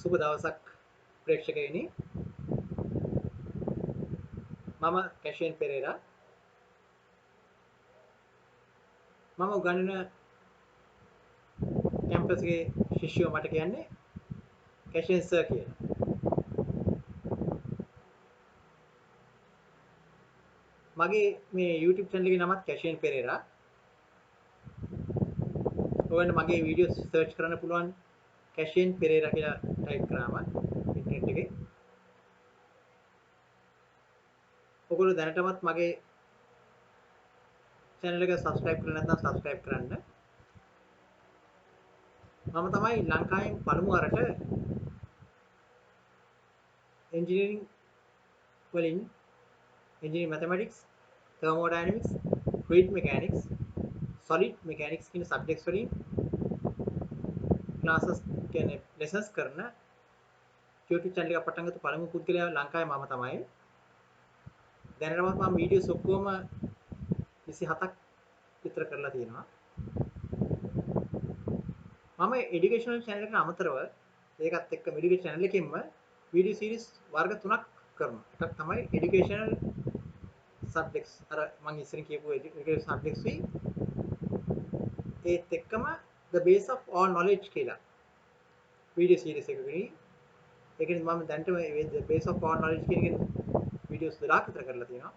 සුබ දවසක් ප්‍රේක්ෂකයනි. මම කැෂෙන් පෙරේරා. මම උගන්වන කැම්පස් එකේ ශිෂ්‍යයෝ මට කියන්නේ කැෂෙන් සර් කියලා. මගේ මේ YouTube channel එකේ නමත් කැෂෙන් පෙරේරා. ඔයගොල්ලෝ මගේ වීඩියෝස් සර්ච් කරන්න පුළුවන් කැෂෙන් පෙරේරා කියලා ටයිප් කරාම ඉන්ටර්නෙට් එකේ. ඔයගොල්ලෝ දැනටමත් මගේ channel එක subscribe කරලා නැත්නම් subscribe කරන්න. මම තමයි ලංකාවෙන් පළමු වරට engineering වලින් engineering mathematics, thermodynamics, fluid mechanics, solid mechanics කියන subjects වලින් classes කියන්නේ lessons කරන YouTube channel එක පටන් ගත්ත පළමු පුද්ගලයා ලංකාවේ මම තමයි. දැනටමත් මම වීඩියෝස් ඔක්කොම 27ක් විතර කරලා තියෙනවා. මම educational channel එකට අමතරව ඒකත් එක්ක education channel එකෙන්ම video series වර්ග 3ක් කරනවා. එකක් තමයි educational subjects අර මම ඉස්සරින් කියපු educational subjects වි ඒත් එක්කම the base of all knowledge කියලා video series එකකදී ඒකෙන් මම දැනට මේ the base of all knowledge කියන එකෙන් videos 12ක් විතර කරලා තියෙනවා.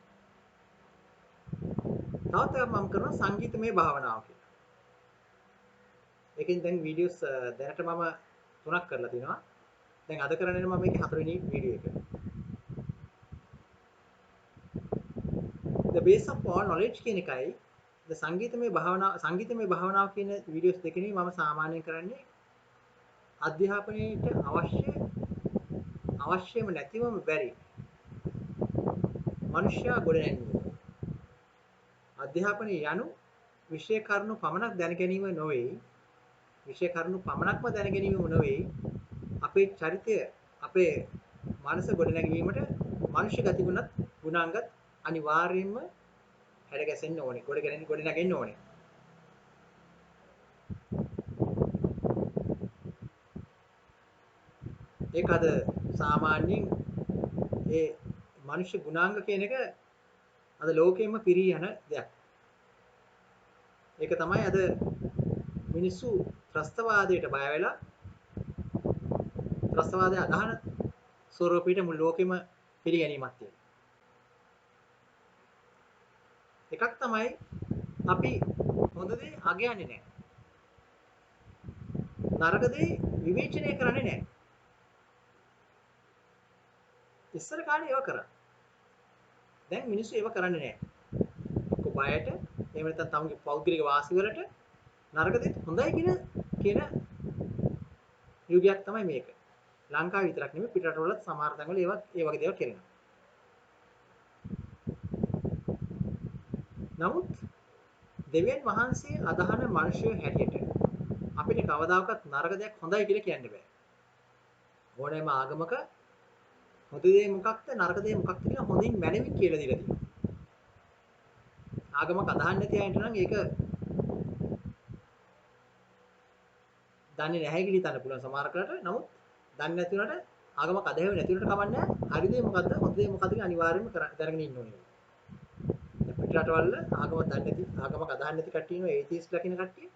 තවත් එකක් මම කරනවා සංගීතමය භාවනාව කියලා. ඒකෙන් දැන් videos දැනට මම 3ක් කරලා තිනවා. දැන් අද කරන්නේ මම මේකේ 4 වෙනි වීඩියෝ එක. the base of all knowledge කියන එකයි the සංගීතමය භාවනාව කියන වීඩියෝස් දෙකෙනි මම සාමාන්‍යයෙන් කරන්නේ අධ්‍යාපනයේට අවශ්‍යම නැතිවම බැරි මනුෂ්‍යයා ගොඩනැගීම. අධ්‍යාපනය යනු විෂය කරුණු පමණක් දැන ගැනීම නොවේ. විෂය කරුණු පමණක්ම දැන ගැනීම නොවේ. අපේ චරිතය අපේ මනස ගොඩනැගීමට මනුෂ්‍ය ගතිගුණත් ගුණාංගත් අනිවාර්යයෙන්ම හැඩ ගැසෙන්න ඕනේ. ගොඩනැගෙන්න ඕනේ. ඒක අද සාමාන්‍යයෙන් ඒ මනුෂ්‍ය ගුණාංග කියන එක අද ලෝකෙම පිරී යන දෙයක්. ඒක තමයි අද මිනිස්සු ත්‍රස්තවාදයට බය වෙලා ත්‍රස්තවාදය අදහන ස්වරූපයට මුළු ලෝකෙම පිළිගැනීමක් තියෙනවා. එකක් තමයි අපි හොඳ දේ අගයන්නේ නැහැ. නරක දේ විවේචනය කරන්නේ නැහැ. ඉස්සර කාලේ ඒව කරා. දැන් මිනිස්සු ඒව කරන්නේ නැහැ. එක්ක බයට එහෙම නැත්නම් තමුගේ පෞද්ගලික වාසි වලට නරක දේ හොඳයි කියන යුගයක් තමයි මේක. ලංකාවේ විතරක් නෙමෙයි පිටරටවලත් සමහර තැන්වල ඒ වගේ දේවල් කරනවා. නමුත් දෙවියන් වහන්සේ අදහන මිනිස්සු හැටියට අපිට කවදාකවත් නරක දෙයක් හොඳයි කියලා කියන්න බෑ. ඕනෑම ආගමක හොඳ දේ මොකක්ද නරක දේ මොකක්ද කියලා හොඳින් මැනවින් කියලා දීලා තියෙනවා. ආගමක් අදහන්නේ නැති අයට නම් ඒක දන්නේ නැහැ කියලා හිතන්න පුළුවන් සමහර කලට. නමුත් දන්නේ නැති උනට ආගමක් අදහෙව නැති උනට කමන්නේ නැහැ. හරි දේ මොකද්ද හොඳ දේ මොකද්ද කියලා අනිවාර්යයෙන්ම දැනගෙන ඉන්න ඕනේ. පිටරටවල ආගමක් දන්නේ නැති ආගමක් අදහන්නේ නැති කට්ටිය ඉන්නවා ඒතිස්ට්ලා කියන කට්ටිය.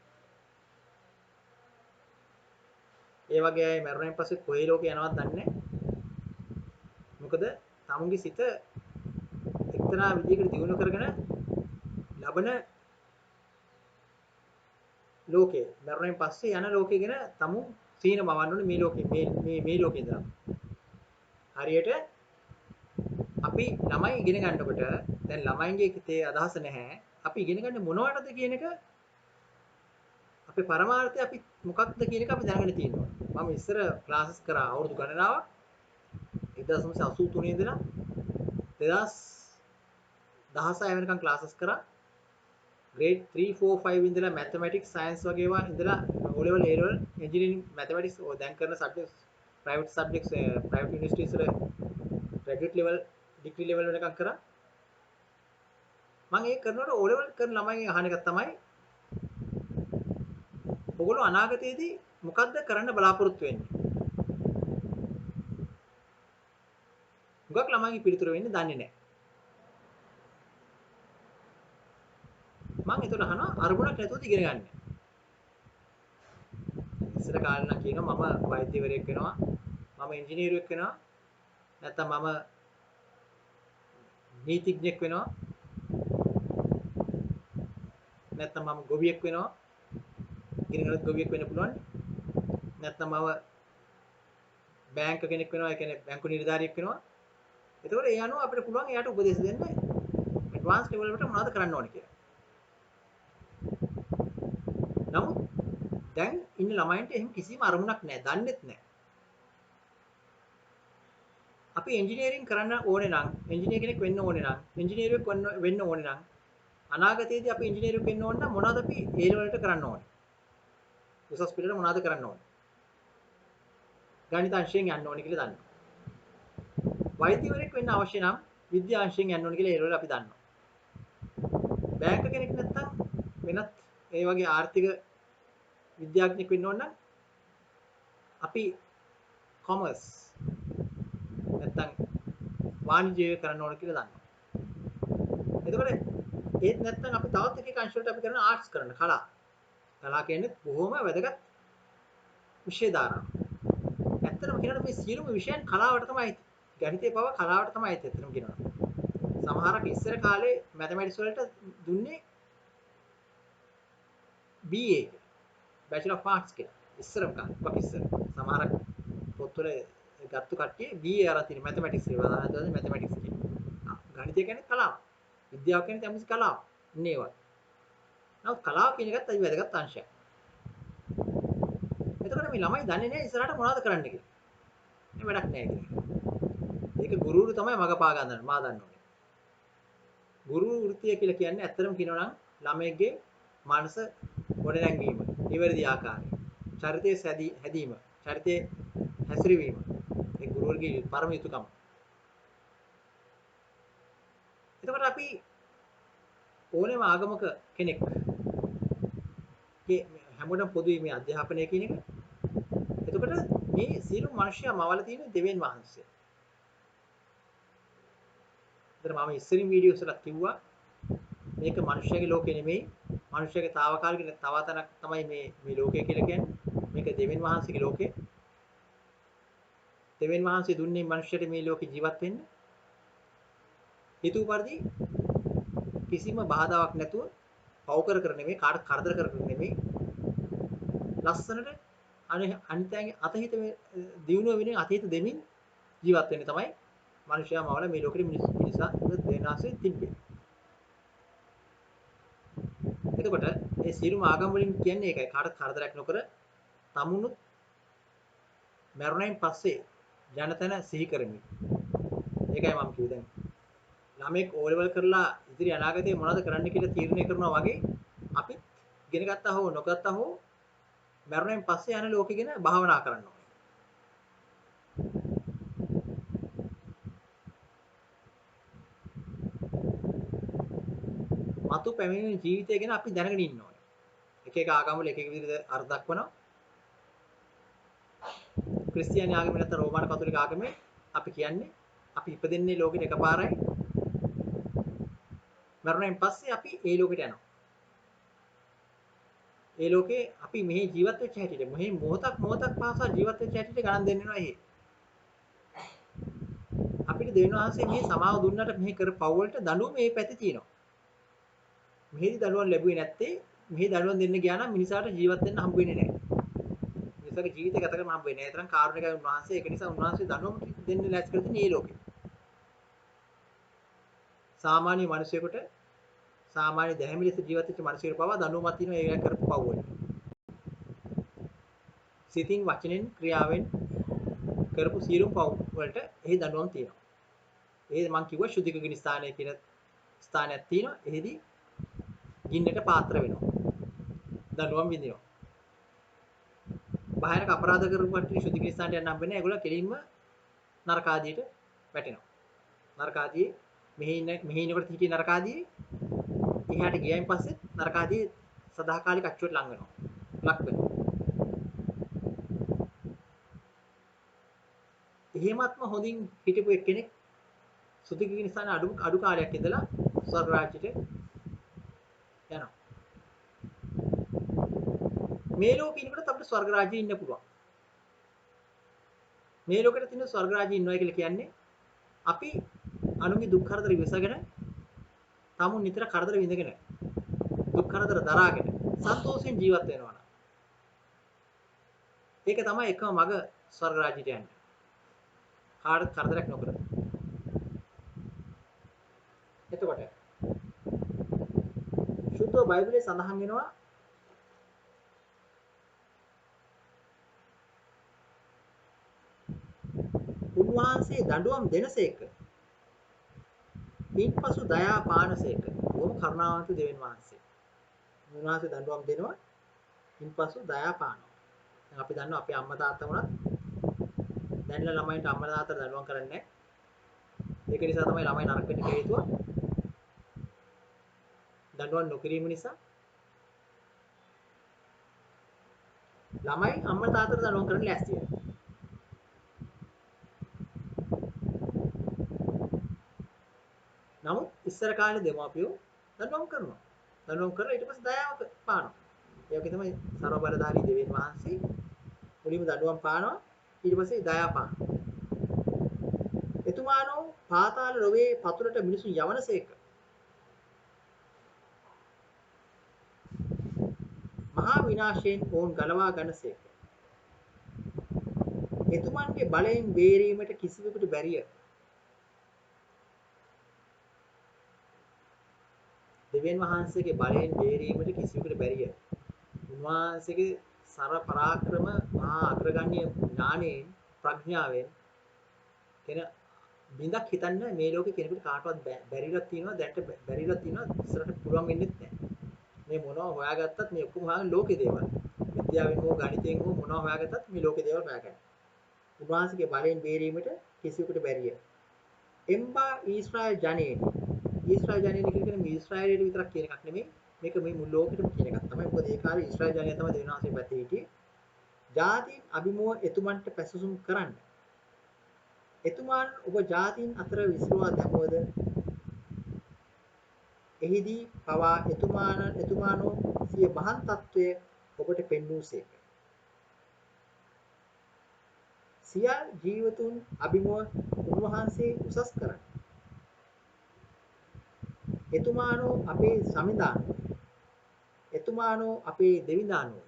ඒ වගේ අය මරුණෙන් පස්සේ කොහේ ලෝකේ යනවද දන්නේ නැහැ. මොකද තමුන්ගේ සිත එක්තරා විදිහකට දියුණු කරගෙන ලබන ලෝකේ මරුණෙන් පස්සේ යන ලෝකේ ගැන තමුන් සීන මවන්න ඕනේ මේ ලෝකේ මේ ලෝකේ ඉඳලා. හරියට අපි ළමයි ඉගෙන ගන්නකොට දැන් ළමයින්ගේ හිතේ අදහස නැහැ. අපි ඉගෙන ගන්න මොනවටද කියන එක අපේ පරමාර්ථය අපි මොකක්ද කියන එක අපි දැනගෙන තියෙනවා. මම ඉස්සර ක්ලාසස් කරා අවුරුදු ගණනාවක් 1983 ඉඳලා 2016 වෙනකන් ක්ලාසස් කරා. grade 3 4 5 ඉඳලා mathematics science වගේ ඒවා ඉඳලා O level A level engineering mathematics දැන් කරන subjects private subjects private universities වල graduate level degree level වෙනකන් කරා. මම ඒක කරනකොට O level කරන ළමයි අහන එක තමයි ඔයගොල්ලෝ අනාගතයේදී මොකද්ද කරන්න බලාපොරොත්තු වෙන්නේ? හුඟක් ළමයිගේ පිළිතුර වෙන්නේ දන්නේ නැහැ. මම ඒතර අහනවා අරමුණක් නැතුවද ඉගෙන ගන්න. ඉස්සර කාලේ නම් කියනවා මම වෛද්‍යවරයෙක් වෙනවා, මම ඉංජිනේරුවෙක් වෙනවා, නැත්නම් මම නීතිඥයෙක් වෙනවා, නැත්නම් මම ගොවියෙක් වෙනවා. ඉගෙන ගන්නත් ගොවියෙක් වෙන්න පුළුවන්. නැත්නම් මම බැංක කෙනෙක් වෙනවා, ඒ කියන්නේ බැංකු නිලධාරියෙක් වෙනවා. එතකොට ඒ අනුව අපිට පුළුවන් එයාට උපදෙස් දෙන්න ඇඩ්වාන්ස් ලෙවල් එකට මොනවද කරන්න ඕනේ කියලා. නමුත් දැන් ඉන්න ළමයින්ට එහෙම කිසිම අරමුණක් නැහැ. දන්නෙත් නැහැ. අපි එන්ජිනියරින් කරන්න ඕනේ නම්, එන්ජිනියර් කෙනෙක් වෙන්න ඕනේ නම්, එන්ජිනියරෙක් වෙන්න ඕනේ නම් අනාගතයේදී අපි එන්ජිනියරෙක් වෙන්න ඕන නම් මොනවද අපි ඒ ලෙවල් එකට කරන්න ඕනේ? උසස් පිළිවෙල මොනවද කරන්න ඕනේ? ගණිත අංශයෙන් යන්න ඕනේ කියලා දන්නවා. වෛද්‍යවරයෙක් වෙන්න අවශ්‍ය නම් විද්‍යාංශයෙන් යන්න ඕනේ කියලා ඒ ලෙවල් අපි දන්නවා. බැංක කෙනෙක් නැත්තම් වෙනත් ඒ වගේ ආර්ථික විද්‍යාඥයෙක් වෙන්න ඕන නම් අපි කොමර්ස් නැත්තම් වාණිජ්‍ය කරන්න ඕන කියලා දන්නවා. එතකොට ඒත් නැත්තම් අපි තවත් එක අංශ වලට අපි කරන ආර්ට්ස් කරන්න කලා. කලා කියන්නේ බොහොම වැදගත් විෂය ධාරාවක්. ඇත්තටම කියනකොට මේ සියලුම විෂයන් කලාවට තමයි ගණිතේ පව කලාවට තමයි ඇත්තටම කියනවා. සමහරක් ඉස්සර කාලේ මැතමැටික්ස් වලට දුන්නේ BA Bachelor of Arts කියලා. ඉස්සරම කාලේ ඔක ඉස්සර. සමහරක් පොත්වල ගත්තු කට්ටිය BA අරන් තියෙන මැතමැටික්ස් කියලා. අදාහරණයක් මැතමැටික්ස් කියන්නේ. ගණිතය කියන්නේ කලාව. විද්‍යාව කියන්නේ තමුසි කලාව. ඉන්නේ ඒවා. නමුත් කලාව කියන එකත් අති වැදගත් අංශයක්. එතකොට මේ ළමයි දන්නේ නැහැ ඉස්සරහට මොනවද කරන්න කියලා. මේ වැඩක් නැහැ කියලා. ඒක ගුරුවරු තමයි මග පා ගන්න මා දන්නෝනේ. ගුරු වෘත්තිය කියලා කියන්නේ ඇත්තටම කියනවා නම් ළමයෙක්ගේ මනස ගොඩනැංවීම, නිවැරදි ආකාරය, චරිතයේ හැදීම, චරිතයේ හැසිරවීම. ඒ ගුරුවරගේ පරම යුතුයකම. එතකොට අපි ඕනෑම ආගමක කෙනෙක් හැමෝටම පොදුයි මේ අධ්‍යාපනය කියන එක. එතකොට මේ සියලු මිනිස්සයා මවල තියෙන දෙවියන් වහන්සේ. ඒතර මම ඉස්සරින් වීඩියෝස් වලත් කිව්වා මේක මිනිස්සයාගේ ලෝකෙ නෙමෙයි. මිනිස්සයාගේ తాවකාලික තවතනක් තමයි මේ ලෝකය කියලා කියන්නේ. මේක දෙවියන් වහන්සේගේ ලෝකෙ. දෙවියන් වහන්සේ දුන්නේ මිනිස්සයාට මේ ලෝකෙ ජීවත් වෙන්න. හිතුව පරිදි කිසිම බාධාවක් නැතුව පව කර නෙමෙයි කාට කරදර කර නෙමෙයි ලස්සනට අනිත්‍යයේ අතහිත දිනුව වෙනින් අතහිත දෙමින් ජීවත් වෙන්න තමයි මිනිසයා මවල මේ ලෝකෙ මිනිසා දෙනාසේ තිබ්බේ. එතකොට ඒ සියලුම ආගම් වලින් කියන්නේ ඒකයි කාට කරදරයක් නොකර තමුණුත් මරුණයින් පස්සේ ජනතන සිහි කරමින්. ඒකයි මම කිව්වේ දැන්. ළමෙක් O level කරලා ඉදිරි අනාගතේ මොනවද කරන්න කියලා තීරණය කරනවා වගේ අපිත් ඉගෙන ගත්තා හෝ නොගත්තා හෝ මරුණෙන් පස්සේ යන ලෝකෙ ගැන භාවනා කරන්න ඕනේ. මතු පැමිණෙන ජීවිතය ගැන අපි දැනගෙන ඉන්න ඕනේ. එක එක ආගම් වල එක එක විදිහට අර්ථ දක්වනවා. ක්‍රිස්තියානි ආගමේ නැත්නම් රෝමාන කතෝලික ආගමේ අපි කියන්නේ අපි ඉපදෙන්නේ ලෝකෙට එකපාරයි. මරුණෙන් පස්සේ අපි ඒ ලෝකෙට යනවා. ඒ ලෝකේ අපි මෙහි ජීවත් වෙච්ච හැටියට මෙහි මොහොතක් පාසා ජීවත් වෙච්ච හැටියට ගණන් දෙන්නවා එහි. අපිට දෙවියන් වහන්සේ මේ සමාව දුන්නට මෙහි කර පව් වලට දඬුවම මේ පැත්තේ තියෙනවා. මෙහිදී දඬුවම් ලැබුවේ නැත්තේ මෙහි දඬුවම් දෙන්න ගියා නම් මිනිසාට ජීවත් වෙන්න හම්බ වෙන්නේ නැහැ. මිනිසාගේ ජීවිතය ගත කරන්න හම්බ වෙන්නේ නැහැ. ඒ තරම් කාරුණිකයි උන්වහන්සේ. ඒක නිසා උන්වහන්සේ දඬුවම් දෙන්න ලෑස්ති කරලා තියෙන මේ ලෝකේ. සාමාන්‍ය මිනිසෙකුට සාමාන්‍ය දැහැමි ලෙස ජීවත් වෙච්ච මිනිසෙකුට පවා දඬුවමක් තියෙනවා ඒක කරපු පව් වලට. සිතින් වචනෙන් ක්‍රියාවෙන් කරපු සියලුම පව් වලට එහි දඬුවම් තියෙනවා. ඒ මම කිව්වා ශුද්ධිකගිනි ස්ථානය කියන ස්ථානයක් තියෙනවා. එහිදී ගින්නට පාත්‍ර වෙනවා. දඬුවම් විඳිනවා. බාහිරක අපරාධ කරපු කට්ටිය ශුද්ධිකගිනි ස්ථානට යන්න හම්බෙන්නේ නැහැ. ඒගොල්ලෝ කෙලින්ම නරක ආදියට වැටෙනවා. නරක ආදියේ මෙහි ඉන්නකොට හිටිය නරක ආදියේ එහාට ගියයින් පස්සේ නරක ආදියේ සදාකාලික අච්චුවට ලං වෙනවා. ලක් වෙනවා. එහෙමත්ම හොඳින් හිටපු එක්කෙනෙක් සුතිකින ස්ථාන අඩු කාලයක් ඉඳලා ස්වර්ග රාජ්‍යයට යනවා. මේ ලෝකේ ඉන්නකොට අපිට ස්වර්ග රාජ්‍යයේ ඉන්න පුළුවන්. මේ ලෝකෙට තියෙන ස්වර්ග රාජ්‍යයේ ඉන්නවා කියලා කියන්නේ අපි අනුන්ගේ දුක් කරදර විසගෙන tamun නිතර කරදර විඳගෙන දුක් කරදර දරාගෙන සන්තෝෂයෙන් ජීවත් වෙනවා. ඒක තමයි එකම මග ස්වර්ග රාජ්‍යයට යන්න. කාටවත් කරදරයක් නොකර. එතකොට සුද්ධ බයිබලයේ සඳහන් වෙනවා උන්වහන්සේ දඬුවම් දෙනසේක. ඉන්පසු දයා පානසේක. බොහොම කරුණාවන්ත දෙවියන් වහන්සේ. උන්වහන්සේ දඬුවම් දෙනවා. ඉන්පසු දයා පානවා. දැන් අපි දන්නවා අපේ අම්මා තාත්තා වුණත් දැන්ලා ළමයින්ට අම්මා තාත්තා දඬුවම් කරන්නේ නැහැ. ඒක නිසා තමයි ළමයි නරක වෙන්න හේතුව. දඬුවම් නොකිරීම නිසා ළමයි අම්මා තාත්තට දඬුවම් කරන්න ලෑස්ති වෙනවා. නමුත් ඉස්සර කාලේ දෙමාපියෝ දඬුවම් කරනවා. දඬුවම් කරලා ඊට පස්සේ දයාව පානවා. ඒ වගේ තමයි ਸਰව බලධාරී දෙවියන් වහන්සේ මුලින්ම දඬුවම් පානවා ඊට පස්සේ දයා පානවා. එතුමානෝ පාතාල ලෝකයේ පතුලට මිනිසුන් යවනසේක. මහා විනාශයෙන් ඕන් ගලවා ගන්නසේක. එතුමන්ගේ බලයෙන් බේරීමට කිසිවෙකුට බැරිය. දෙවියන් වහන්සේගේ බලයෙන් බේරීමට කිසිවෙකුට බැරිය. උන්වහන්සේගේ සර පරාක්‍රම මහා අග්‍රගණ්‍ය ඥානයෙන් ප්‍රඥාවෙන් කෙන බින්දක් හිතන්න මේ ලෝකේ කෙනෙකුට කාටවත් බැරිලා තියෙනවා දැන්ට බැරිලා තියෙනවා ඉස්සරහට පුළුවන් වෙන්නේ නැහැ. මේ මොනවා හොයාගත්තත් මේ ඔක්කොම හොයාගෙන ලෝකේ දේවල්. විද්‍යාවෙන් හෝ ගණිතයෙන් හෝ මොනවා හොයාගත්තත් මේ ලෝකේ දේවල් හොයාගන්න. උන්වහන්සේගේ බලයෙන් බේරීමට කිසිවෙකුට බැරිය. එම්බා ඊශ්‍රායල් ජනේන. ඊශ්‍රායල් ජනේන කියන්නේ මේ ඊශ්‍රායලයේ විතරක් කියන එකක් නෙමෙයි. මේක මේ මුළු ලෝකෙටම කියන එකක් තමයි. මොකද ඒ කාලේ ඊශ්‍රායල් ජනයා තමයි දෙවියන් වහන්සේ පැත්තේ හිටියේ. ජාතීන් අභිමෝහ එතුමන්ට පැසසුම් කරන්න. එතුමාන් ඔබ ජාතීන් අතර විසිරුවා දැමුවද එහිදී පවා එතුමානෝ සිය මහන් තත්වය ඔබට පෙන්වූසේක. සියල් ජීවතුන් අභිමෝහ උන්වහන්සේ උසස් කරයි. එතුමානෝ අපේ සමිඳානෝ. එතුමානෝ අපේ දෙවිඳානෝ.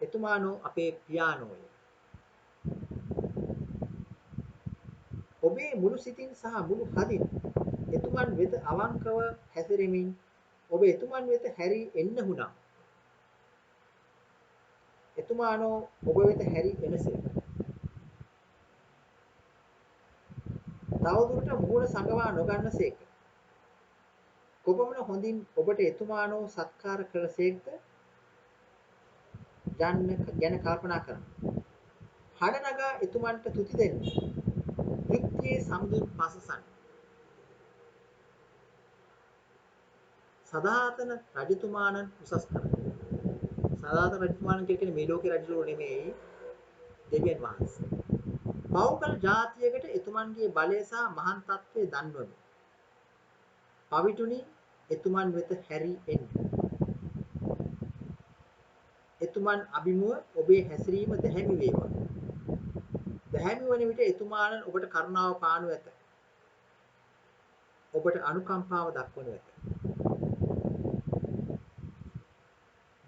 එතුමානෝ අපේ පියානෝය. ඔබේ මුළු සිතින් සහ මුළු හදින් එතුමන් වෙත අවංකව හැසිරෙමින් ඔබ එතුමන් වෙත හැරී එන්න වුණා. එතුමානෝ ඔබ වෙත හැරී එනසේක. තවදුරට මුහුණ සංගවා නොගන්නසේක. කොපමණ හොඳින් ඔබට එතුමානෝ සත්කාර කළසේක්ද ගැන කල්පනා කරන්න. හඩ නගා එතුමන්ට තුති දෙන්න. යුක්තියේ සමුදුන් පසසන්. සදාතන රජතුමාණන් උසස් කරයි. සදාතන රජතුමාණන් කියන්නේ මේ ලෝකේ රජුරෝ නෙමෙයි දෙවියන් වහන්සේ. පෞකල ජාතියකට එතුමන්ගේ බලය සහ මහාන් තත්ත්වය දන්වමු. පවිතුනි එතුමන් වෙත හැරී එන්න. එතුමන් අභිමුව ඔබේ හැසිරීම දැහැමි වේවා. දැහැමි වන විට එතුමාණන් ඔබට කරුණාව පානු ඇත. ඔබට අනුකම්පාව දක්වනු ඇත.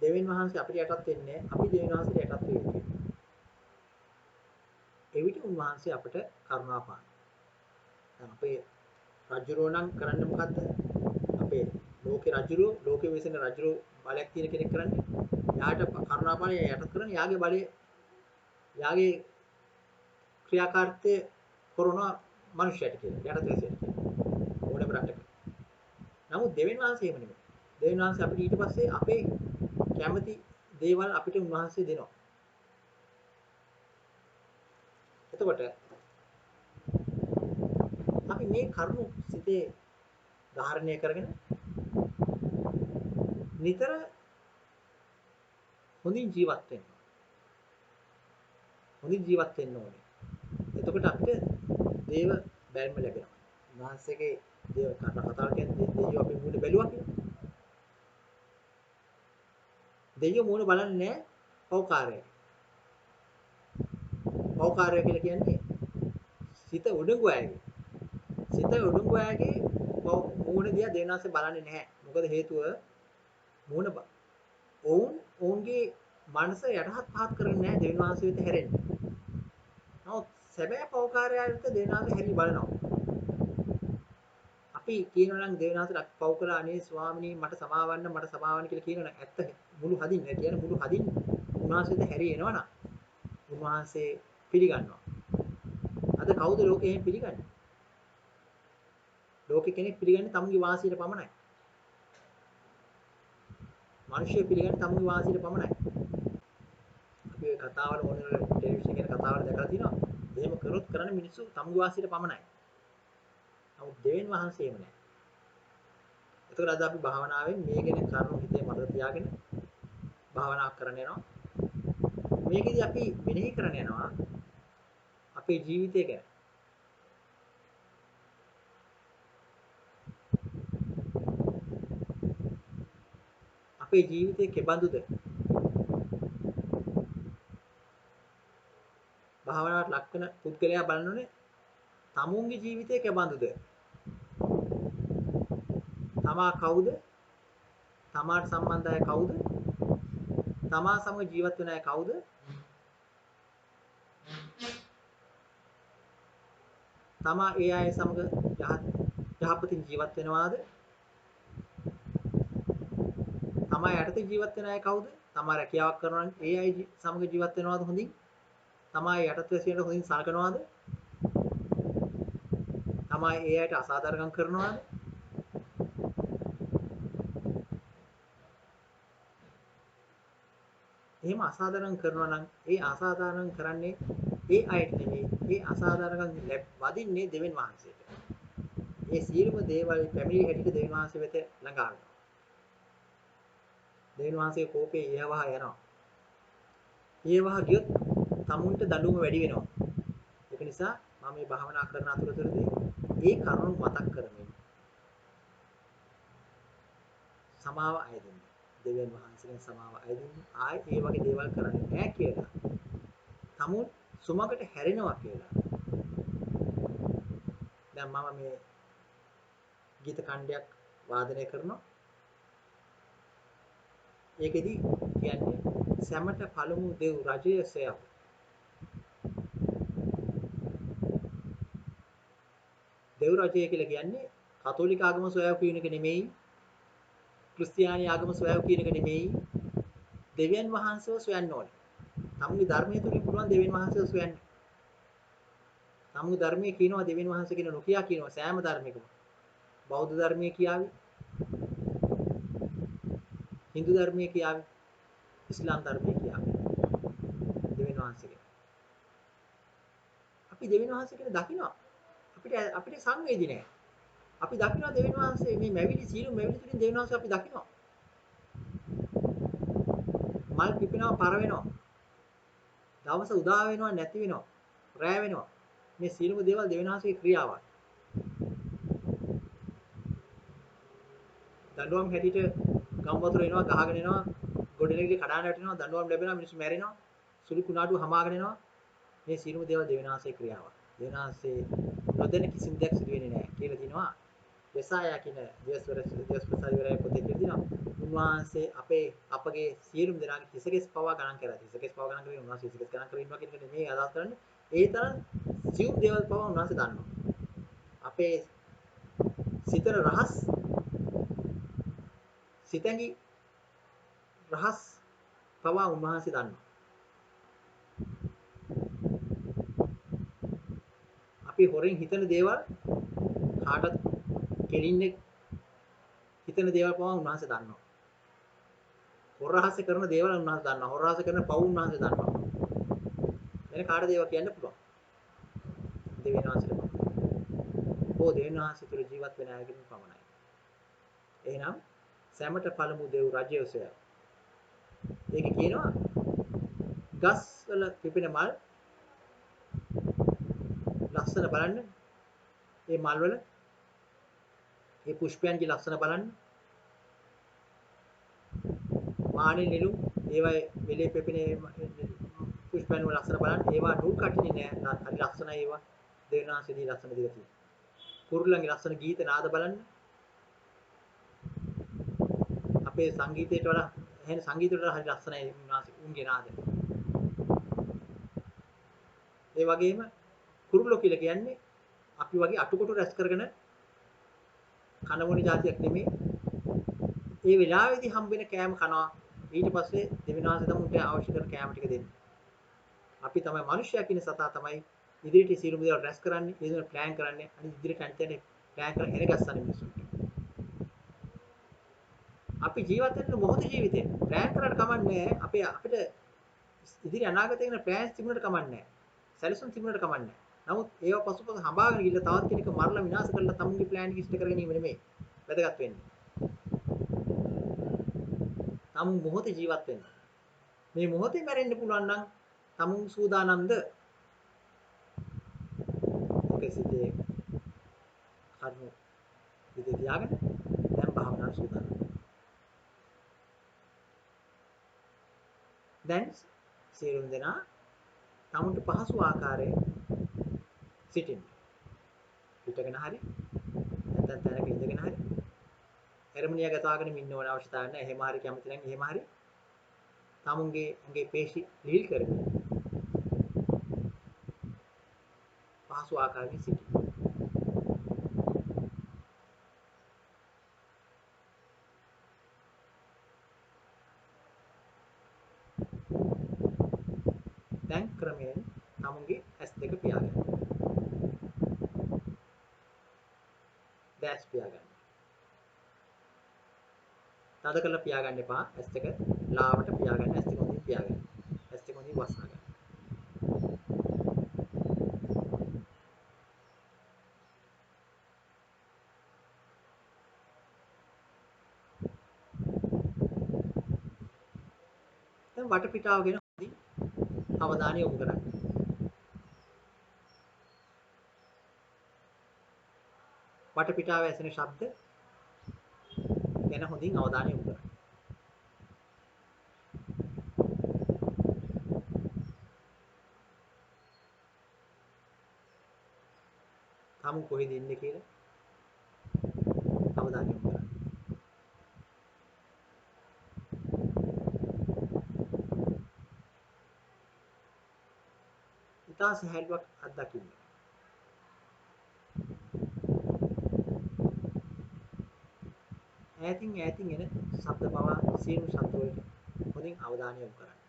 දෙවියන් වහන්සේ අපිට යටත් වෙන්නේ අපි දෙවියන් වහන්සේට යටත් වෙ යුතුයි. එවිට උන්වහන්සේ අපට කරුණාව පාන. දැන් අපේ රජුරෝ නම් කරන්නේ මොකද්ද? අපේ ලෝකේ රජුරෝ ලෝකේ වෙසෙන රජුරෝ බලයක් තියෙන කෙනෙක් කරන්නේ. යාට කරුණා බලය යටත් කරන යාගේ බලය යාගේ ක්‍රියාකාරීත්වය කරන මනුෂ්‍යයට කියලා යටත් වෙසෙන ඕනම රටක. නමුත් දෙවියන් වහන්සේ එහෙම නෙමෙයි. දෙවියන් වහන්සේ අපිට ඊට පස්සේ අපේ කැමති දේවල් අපිට උන්වහන්සේ දෙනවා. එතකොට අපි මේ කරුණු සිතේ ධාරණය කරගෙන නිතර හොඳින් ජීවත් වෙන්න. හොඳින් ජීවත් වෙන්න ඕනේ. එතකොට අපිට දේව බැල්ම ලැබෙනවා. උන්වහන්සේගේ දේව කතාව කියන්නේ දෙවියෝ අපි මූණ බැලුවා කියලා. දෙවියෝ මූණ බලන්නේ නැහැ පෞකාරය. පෞකාරය කියලා කියන්නේ සිත උඩඟු අයගේ. සිත උඩඟු අයගේ මූණ දිහා දෙවියන්වහන්සේ බලන්නේ නැහැ. මොකද හේතුව මූණ ඔවුන්ගේ මනස යටහත් පහත් කරන්නේ නැහැ දෙවියන්වහන්සේ වෙත හැරෙන්නේ. නමුත් සැබෑ පෞකාරයන්ට දෙවියන්වහන්සේ හැරි බලනවා. අපි කියනවා නම් දෙවියන්වහන්සේට පව් කළා අනේ ස්වාමිනී මට සමාවන්න කියලා කියනවනම් ඇත්ත මුළු හදින් කියන්නේ මුළු හදින් උන්වහන්සේට හැරි එනවනම් උන්වහන්සේ පිළිගන්නවා. අද කවුද ලෝකේ එහෙම පිළිගන්නේ? ලෝකේ කෙනෙක් පිළිගන්නේ තමුන්ගේ වාසියට පමණයි. මිනිස්සු පිළිගන්නේ තමුන්ගේ වාසියට පමණයි. අපි ඔය කතාවල මොනවා ටෙලිවිෂන් එකේ කතාවල දැකලා තියෙනවා. එහෙම කරොත් කරන්නේ මිනිස්සු තමුන්ගේ වාසියට පමණයි. නමුත් දෙවියන් වහන්සේම නෑ. ඒතකොට අද අපි භාවනාවෙන් මේ ගැන කරුණු හිතේ මතක තියාගෙන භාවනා කරන්න යනවා. මේකෙදි අපි මෙනෙහි කරන්න යනවා අපේ ජීවිතය ගැන. අපේ ජීවිතේ කෙබඳුද? භාවනාවට ලක් වෙන පුද්ගලයා බලනෝනේ තමුන්ගේ ජීවිතේ කෙබඳුද? තමා කවුද? තමාට සම්බන්ධ අය කවුද? තමා සමග ජීවත් වෙන අය කවුද? තමා ඒ අය සමග යහපතින් ජීවත් වෙනවාද? තමා යටතේ ජීවත් වෙන අය කවුද? තමා රැකියාවක් කරනවා නම් ඒ අය සමග ජීවත් වෙනවාද හොඳින්? තමා යටතේ වැසියන්ට හොඳින් සලකනවාද? තමා ඒ අයට අසාධාරණකම් කරනවාද? එහෙම අසාධාරණම් කරනවා නම් ඒ අසාධාරණම් කරන්නේ ඒ අයට නෙමෙයි. ඒ අසාධාරණකම් වදින්නේ දෙවියන් වහන්සේට. ඒ සියලුම දේවල් පැමිණි හැටියට දෙවියන් වහන්සේ වෙත ළඟා වෙනවා. දෙවියන් වහන්සේ කෝපේ ඊවහ යනවා. ඊවහ ගියොත් තමුන්ට දඬුවම වැඩි වෙනවා. ඒක නිසා මම මේ භාවනා කරන අතරතුරදී ඒ කරුණු මතක් කරමින් සමාව අයදින්න. දෙවියන් වහන්සේගෙන් සමාව අයදින්න. ආයෙත් මේ වගේ දේවල් කරන්නේ නැහැ කියලා. තමුන් සුමකට හැරෙනවා කියලා. දැන් මම මේ ගීත කණ්ඩයක් වාදනය කරනවා. ඒකෙදි කියන්නේ සැමට පළමු දෙව් රජය සොයව. දෙව් රජය කියලා කියන්නේ කතෝලික ආගම සොයව කියන එක නෙමෙයි. ක්‍රිස්තියානි ආගම සොයව කියන එක නෙමෙයි. දෙවියන් වහන්සේව සොයන්න ඕනේ. තමුගේ ධර්මයේ තුලින් පුළුවන් දෙවියන් වහන්සේව සොයන්න. තමුගේ ධර්මයේ කියනවා දෙවියන් වහන්සේ කියන නොකියා කියනවා සෑම ධර්මයකම. බෞද්ධ ධර්මයේ කියාවි. හින්දු ධර්මයේ කියාවි. ඉස්ලාම් ධර්මයේ කියාවි. දෙවියන් වහන්සේ. අපි දෙවියන් වහන්සේ කියන දකිනවා. අපිට සංවේදී නෑ. අපි දකිනවා දෙවියන් වහන්සේ මේ මැවිලි සීළු මැවිලි තුලින් දෙවියන් වහන්සේ අපි දකිනවා. මල් පිපෙනවා පර වෙනවා. දවස උදා වෙනවා නැති වෙනවා. රැ වෙනවා. මේ සීලම දේවල් දෙවියන් වහන්සේගේ ක්‍රියාවක්. දඬුවම් හැටියට ගම් වතුර එනවා ගහගෙන එනවා ගොඩනැගිලි කඩාන වැටෙනවා දඬුවම් ලැබෙනවා මිනිස්සු මැරෙනවා සුළු කුණාටු හමාගෙන එනවා මේ සීලම දේවල් දෙවියන් වහන්සේගේ ක්‍රියාවක්. දෙවියන් වහන්සේ නොදැන කිසිම දෙයක් සිදු වෙන්නේ නැහැ කියලා දිනවා. යසායා කියන දිවස්වරය පොතේ කියනවා. උන්වහන්සේ අපගේ සියලුම දෙනාගේ හිසකෙස් පවා ගණන් කරලා හිසකෙස් පවා ගණන් කරගෙන උන්වහන්සේ හිසකෙස් ගණන් කරගෙන ඉන්නවා කියන එක නෙමෙයි අදහස් කරන්නේ. ඒ තරම් සියුම් දේවල් පවා උන්වහන්සේ දන්නවා. අපේ සිතන රහස් සිතැඟි රහස් පවා උන්වහන්සේ දන්නවා. අපි හොරෙන් හිතන දේවල් කාටත් කෙලින්නේ හිතන දේවල් පවා උන්වහන්සේ දන්නවා. හොර රහස්‍ය කරන දේවල් උන්වහන්සේ දන්නවා. හොර රහස්‍ය කරන පව් උන්වහන්සේ දන්නවා. වෙන කාටද ඒවා කියන්න පුළුවන්? දෙවියන් වහන්සේට. දෙවියන් වහන්සේ තුළ ජීවත් වෙන අයගෙන් පමණයි. එහෙනම් සැමට පළමු දෙව් රජය සොයව. ඒක කියනවා ගස් වල පිපෙන මල් ලස්සන බලන්න. ඒ මල් වල ඒ පුෂ්පයන්ගේ ලක්ෂණ බලන්න. මානෙ නෙළුම් ඒවයි වෙලේ පෙපෙනේ පුෂ්පයන් වල ලක්ෂණ බලන්න. ඒවා නුල් කටිනේ නෑ. හරි ලක්ෂණයි ඒවා. දෙවිනාශයේදී ලක්ෂණ දෙක තියෙනවා. කුරුල්ලන්ගේ ලක්ෂණ ගීත නාද බලන්න. අපේ සංගීතයට වඩා එහෙනම් සංගීතයට වඩා හරි ලක්ෂණයි උන්ගේ නාද. ඒ වගේම කුරුල්ලෝ කියලා කියන්නේ අපි වගේ අටකොටු රැස් කරගෙන කනබොන જાතියක් නෙමෙයි. ඒ වෙලාවේදී හම්බෙන කෑම කනවා. ඊට පස්සේ දෙවිනාශ දමුන්ට අවශ්‍ය කරන කෑම ටික දෙන්න. අපි තමයි මිනිස්සයා කියන සතා තමයි ඉදිරියට සියලුම දේවල් රැස් කරන්නේ, ඉදිරියට ප්ලෑන් කරන්නේ, අනිත් ඉදිරියට අනිත් ප්ලෑන් කරලා එන ගස්සන්නේ මිනිස්සුන්ට. අපි ජීවත් වෙන මොහොත ජීවිතේ ප්ලෑන් කරලා කමන්නේ අපේ අපිට ඉදිරි අනාගතේ ගැන ප්ලෑන්ස් තිබුණට කමන්නේ සැලසුම් තිබුණට කමන්නේ. නමුත් ඒව පසුපස හඹාගෙන ගිහිල්ලා තවත් කෙනෙක් මරලා විනාශ කරලා තමුන්ගේ ප්ලෑන් එක ඉෂ්ට කර ගැනීම නෙමෙයි වැදගත් වෙන්නේ. තමුන් මොහොතේ ජීවත් වෙන්න. මේ මොහොතේ මැරෙන්න පුළුවන් නම් තමුන් සූදානම්ද? ඔකේ සිටේ කර්ම විදේ තියාගෙන දැන් භාවනාවට සූදානම්. දැන් සියලුම දෙනා තමුන්ට පහසු ආකාරයෙන් සිටින්න. හිටගෙන හරි නැත්නම් තැනක ඉඳගෙන හරි එරමුණිය ගතවාගෙන ඉන්න ඕන අවශ්‍යතාවයක් නැහැ. එහෙම හරි කැමති නම් එහෙම හරි තමුන්ගේ ඇඟේ පේශි ලීල් කරගෙන පහසු ආකාරයෙන් සිටින්න. දැන් ක්‍රමයෙන් තමුන්ගේ S2 පියාගන්න. දැස් පියාගන්න. තද කරලා පියාගන්න එපා. S2 ලාවට පියාගන්න. S2 හොඳින් පියාගන්න. S2 හොඳින් වසා ගන්න. දැන් වටපිටාව ගැන හොඳින් අවධානය යොමු කරන්න. වටපිටාව ඇසෙන ශබ්ද ගැන හොඳින් අවධානය යොමු කරන්න. තමුන් කොහෙද ඉන්නේ කියලා අවධානය යොමු කරන්න. ඉතා සහැල්ලුවක් අත්දකින්න. ඈතින් එන ශබ්ද පවා සියලු ශබ්ද වලට හොඳින් අවධානය යොමු කරන්න.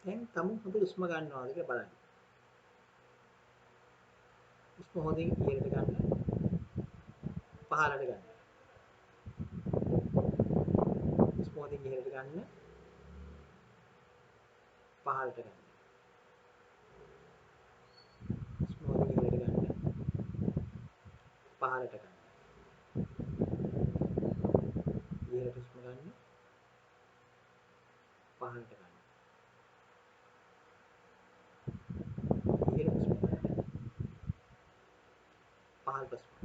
දැන් තමුන් හොඳ උස්ම ගන්නවාද කියලා බලන්න. උස්ම හොඳින් ඉහළට ගන්න. පහළට ගන්න. උස්ම හොඳින් ඉහළට ගන්න. පහළට ගන්න. උස්ම හොඳින් ඉහළට ගන්න. පහළට ගන්න. ඉහළට හුස්ම ගන්න. පහළට ගන්න. ඉහළ හුස්ම ගන්න. පහළට හුස්ම.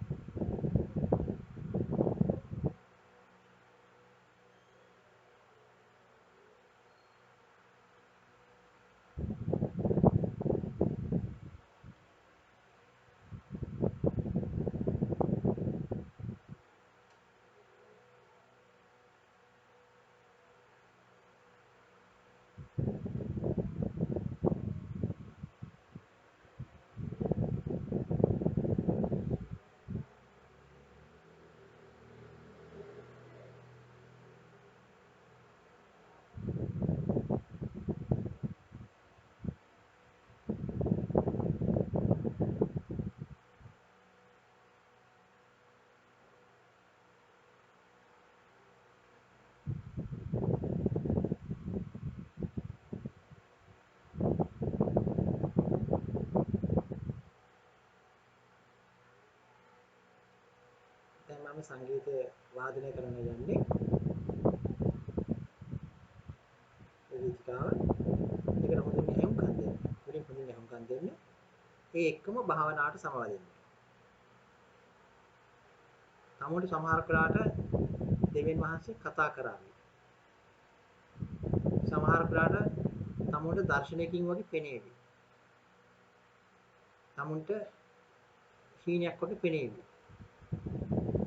දැන් මම සංගීතය වාදනය කරන්න යන්නේ. ඒ වේදිකාව. ඒකට හොඳින් ඇහුම්කන් දෙන්න. මුලින් හොඳින් ඇහුම්කන් දෙන්න. ඒ එක්කම භාවනාවට සමවදින්න. තමුන්ට සමහර වෙලාවට දෙවියන් වහන්සේ කතා කරાવી. සමහර වෙලාවට තමුන්ට දර්ශනයකින් වගේ පෙනේවි. තමුන්ට හීනයක් වගේ පෙනේවි.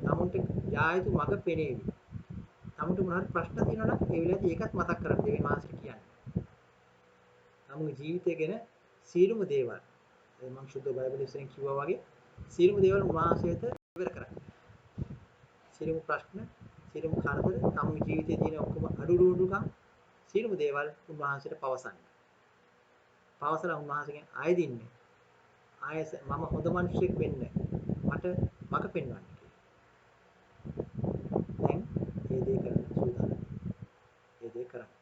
තමුන්ට යායුතු මඟ පෙනේවි. තමුන්ට මොනවාරි ප්‍රශ්න තියෙනවා නම් ඒ වෙලාවේදී ඒකත් මතක් කරගන්න දෙවියන් වහන්සේට කියන්න. තමුන්ගේ ජීවිතය ගැන සියලුම දේවල් මම සුද්ධ බයිබල් ඉස්සරහින් කිව්වා වගේ සියලුම දේවල් උන්වහන්සේට ඉවර කරන්න. සියලුම ප්‍රශ්න, සියලුම කරදර, තමුන්ගේ ජීවිතයේ තියෙන ඔක්කොම අඩුලුඩුකම් සියලුම දේවල් උන්වහන්සේට පවසන්න. පවසලා උන්වහන්සේගෙන් ආයෙ දින්නේ. ආයෙ මම හොඳ මිනිහෙක් වෙන්න මට මඟ පෙන්වන්න කියලා. දැන් මේ දේ කරන්න සූදානම්. මේ දේ කරන්න.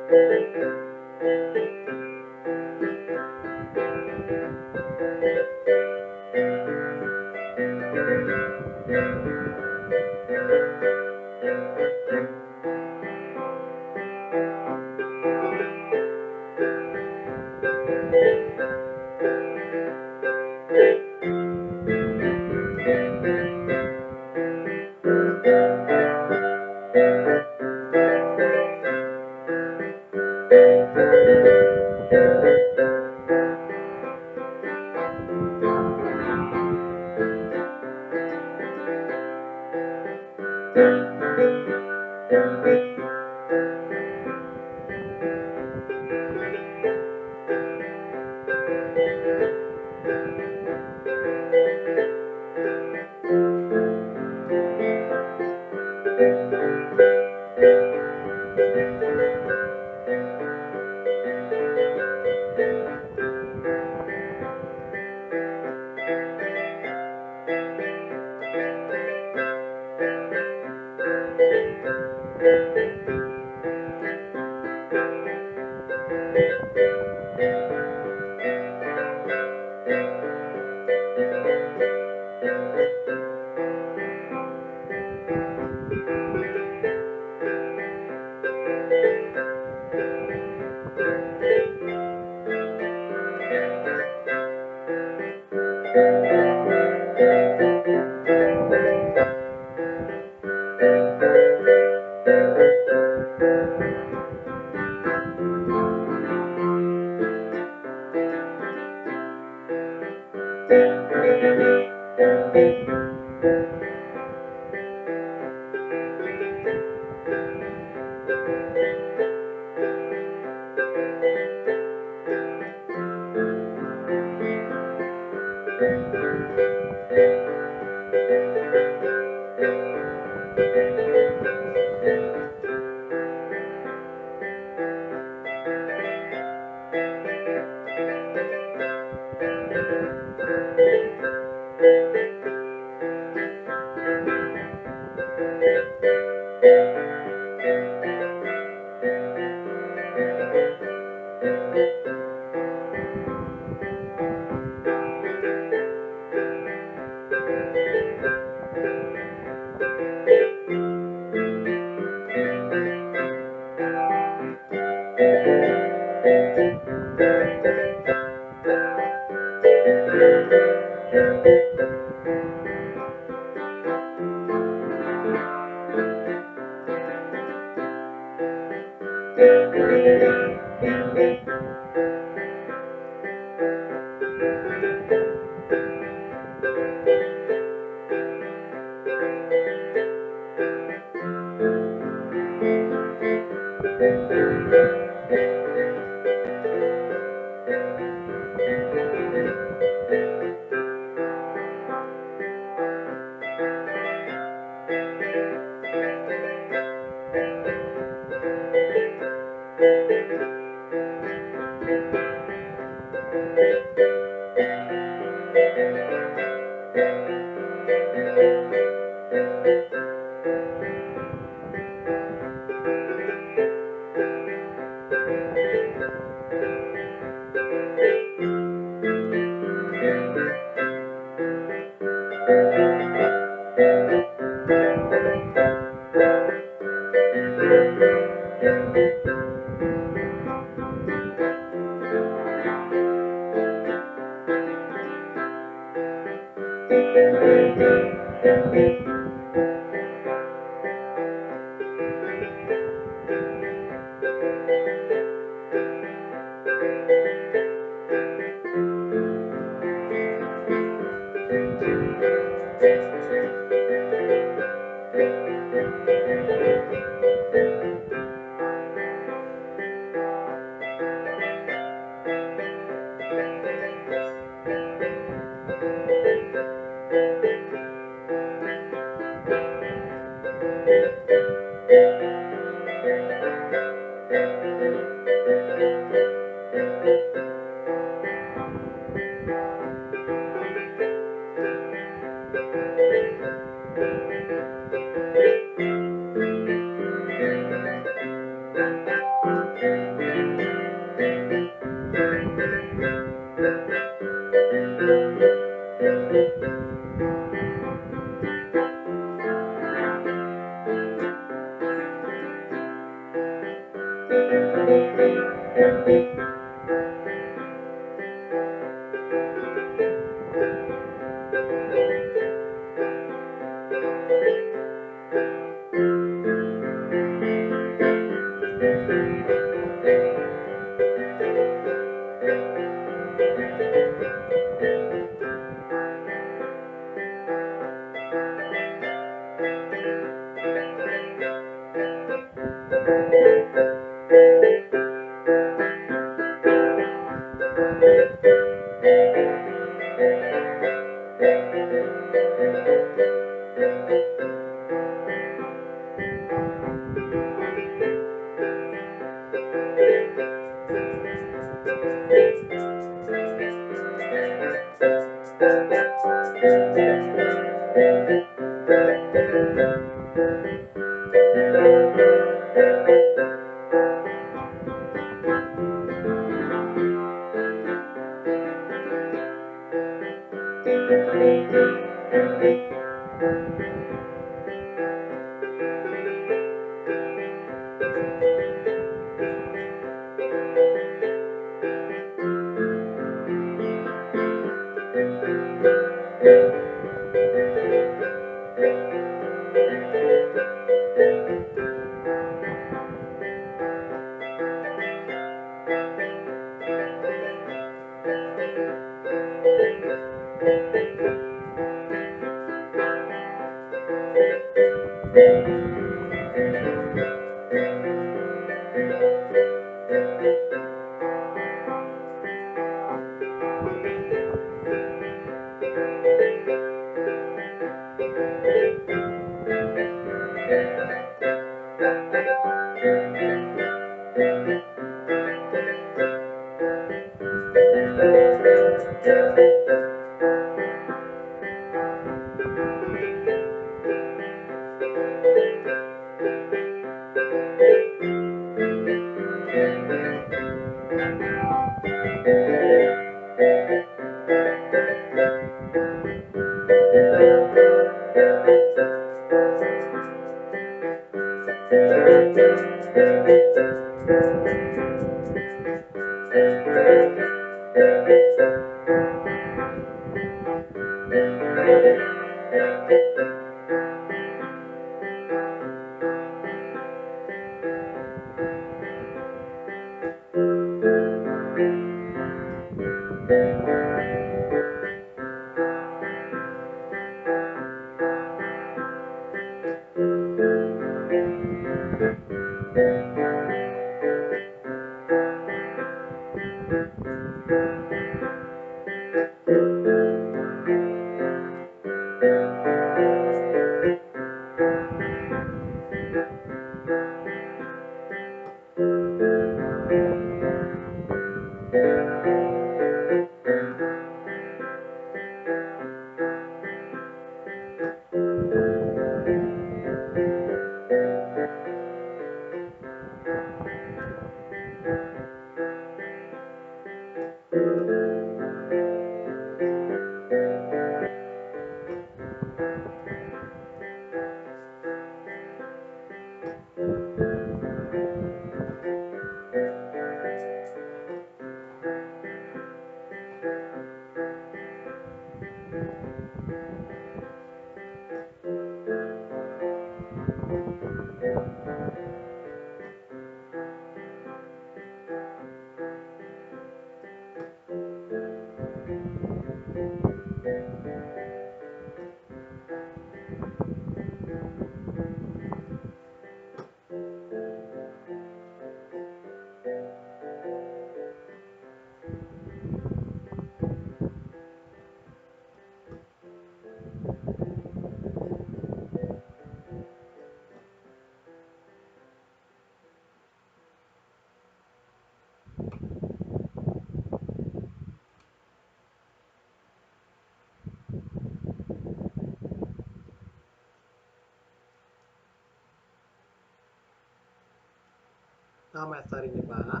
තාම ඇස් අරින්න එපා.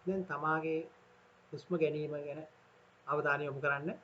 දැන් තමාගේ හුස්ම ගැනීම ගැන අවධානය යොමු කරන්න.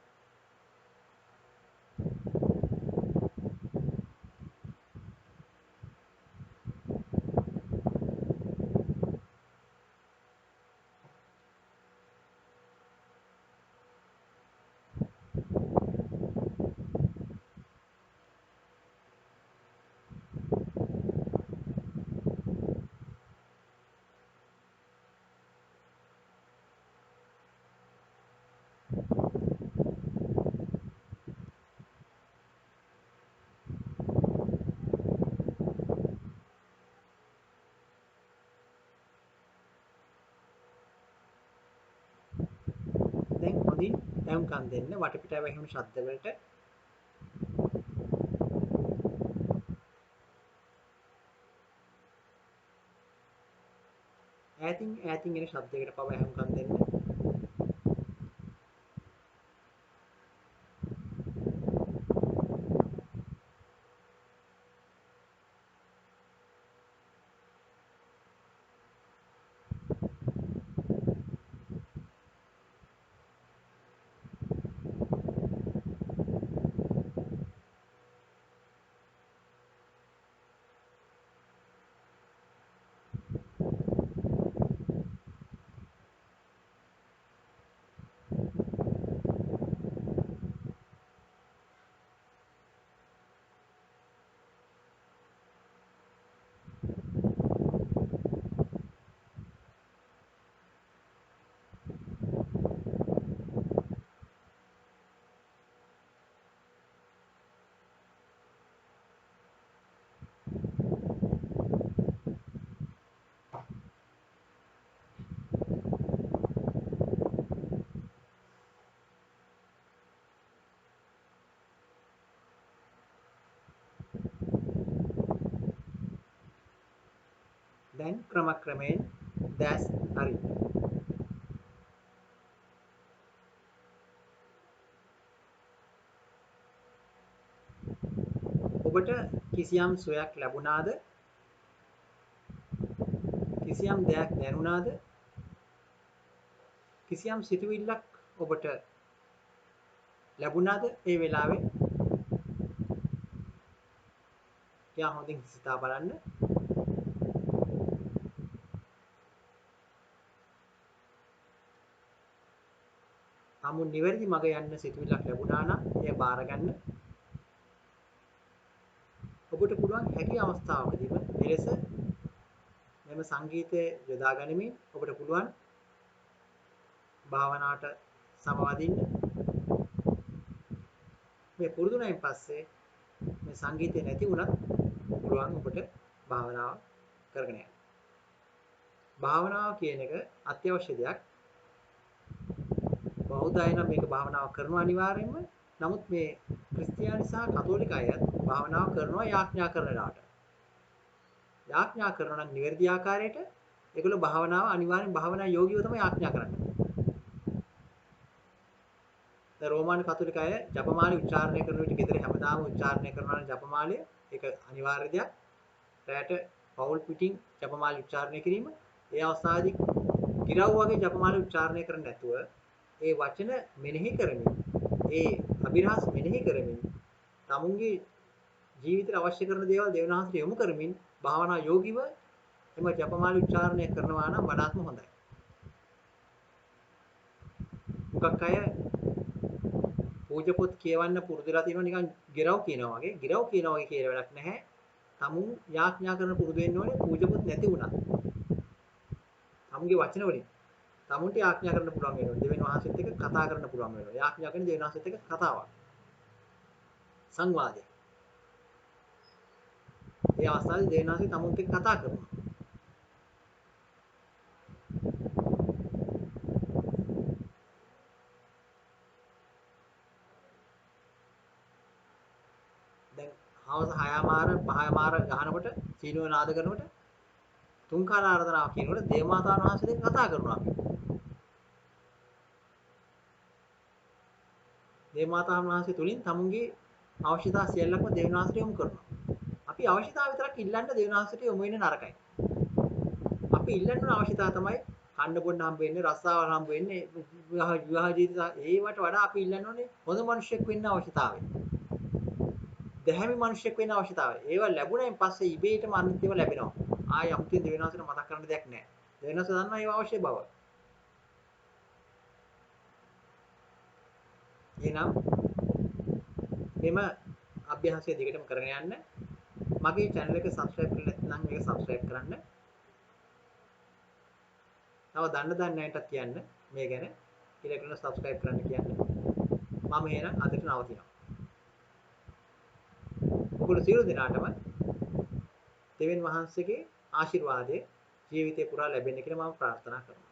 හොඳින් ඇහුම්කන් දෙන්න වටපිටාව ඇහෙන ශබ්ද වලට. ඈතින් එන ශබ්දයකට පව ඇහුම්කන් දෙන්න. දැන් ක්‍රමක්‍රමයෙන් දැස් හරි. ඔබට කිසියම් සොයක් ලැබුණාද? කිසියම් දෙයක් දැනුණාද? කිසියම් සිතුවිල්ලක් ඔබට ලැබුණාද ඒ වෙලාවේ? යා හොඳින් සිතා බලන්න. නමුත් නිවැරදි මඟ යන්න සිතුවිල්ලක් ලැබුණා නම් එය බාර ගන්න. ඔබට පුළුවන් හැකි අවස්ථාවකදීම මෙලෙස මෙම සංගීතය යොදා ගනිමින් ඔබට පුළුවන් භාවනාවට සමවදින්න. මේ පුරුදුණයින් පස්සේ මේ සංගීතය නැති වුණත් පුළුවන් ඔබට භාවනාව කරගෙන යන්න. භාවනාව කියන එක අත්‍යවශ්‍ය දෙයක්. බෞද්ධ අය නම් මේක භාවනාව කරනවා අනිවාර්යයෙන්ම. නමුත් මේ ක්‍රිස්තියානි සහ කතෝලික අය භාවනාව කරනවා යාඥා කරන ලාට. යාඥා කරනවා නම් නිවැරදි ආකාරයට ඒගොල්ලෝ භාවනාව අනිවාර්යෙන් භාවනා යෝගීව තමයි යාඥා කරන්නේ. දැන් රෝමානු කතෝලික අය ජපමාලි උච්චාරණය කරන විට ගෙදර හැමදාම උච්චාරණය කරනවා නම් ජපමාලය ඒක අනිවාර්ය දෙයක්. රැට පවුල් පිටින් ජපමාලි උච්චාරණය කිරීම. ඒ අවස්ථාවේදී ගිරව් වගේ ජපමාලි උච්චාරණය කරන්නේ නැතුව ඒ වචන මෙනෙහි කරමින් ඒ අභිරහස් මෙනෙහි කරමින් තමුන්ගේ ජීවිතයට අවශ්‍ය කරන දේවල් දෙවියන්වහන්සේට යොමු කරමින් භාවනා යෝගීව එම ජපමාලි උච්චාරණය කරනවා නම් වඩාත්ම හොඳයි. මුගක් අය පූජ පොත් කියවන්න පුරුදුලා තියෙනවා නිකන් ගිරව් කියනවා වගේ. ගිරව් කියනවා වගේ කියලා වැඩක් නැහැ. තමුන් යාඥා කරන පුරුදු වෙන්න ඕනේ පූජ පොත් නැති වුණා. තමුන්ගේ වචන වලින් තමුන්ට යාඥා කරන්න පුළුවන් වෙනවා. දෙවියන් වහන්සේත් එක්ක කතා කරන්න පුළුවන් වෙනවා. යාඥා කරන දෙවියන් වහන්සේත් එක්ක කතාවක්. සංවාදයක්. ඒ අවස්ථාවේ දෙවියන් වහන්සේ තමුන්ට එක්ක කතා කරනවා. දැන් හවස 6:00මාර 5:00මාර ගහනකොට සීනුව නාද කරනකොට තුන්කාර ආරාධනාව කියනකොට දේවමාතාවන් වහන්සේ දෙක කතා කරනවා අපි. දේවමාතාවන් වහන්සේ තුලින් තමුන්ගේ අවශ්‍යතා සියල්ලක්ම දෙවියන් වහන්සේට යොමු කරනවා. අපි අවශ්‍යතාව විතරක් ඉල්ලන්න දෙවියන් වහන්සේට යොමු වෙන්නේ නරකයි. අපි ඉල්ලන්න ඕන අවශ්‍යතාව තමයි කන්න බොන්න හම්බ වෙන්නේ, රස්සාවල් හම්බ වෙන්නේ, විවාහ ජීවිත ඒවට වඩා අපි ඉල්ලන්න ඕනේ හොඳ මිනිහෙක් වෙන්න අවශ්‍යතාවය. දැහැමි මිනිහෙක් වෙන්න අවශ්‍යතාවය. ඒවා ලැබුණයින් පස්සේ ඉබේටම අනිත් ඒවා ලැබෙනවා. ආය අමුතුවෙන් දෙවියන් වහන්සේට මතක් කරන්න දෙයක් නැහැ. දෙවියන් වහන්සේ දන්නා ඒවා අවශ්‍ය බව. එහෙනම් මෙම අභ්‍යාසය දිගටම කරගෙන යන්න. මගේ channel එක subscribe කරලා නැත්නම් මේක subscribe කරන්න. තව දන්න අයටත් කියන්න මේ ගැන ඉලෙක්ට්‍රොන subscribe කරන්න කියන්න. මම එහෙනම් අදට නවතිනවා. ඔගොල්ලෝ සියලු දෙනාටම දෙවියන් වහන්සේගේ ආශිර්වාදය ජීවිතේ පුරා ලැබෙන්න කියලා මම ප්‍රාර්ථනා කරනවා.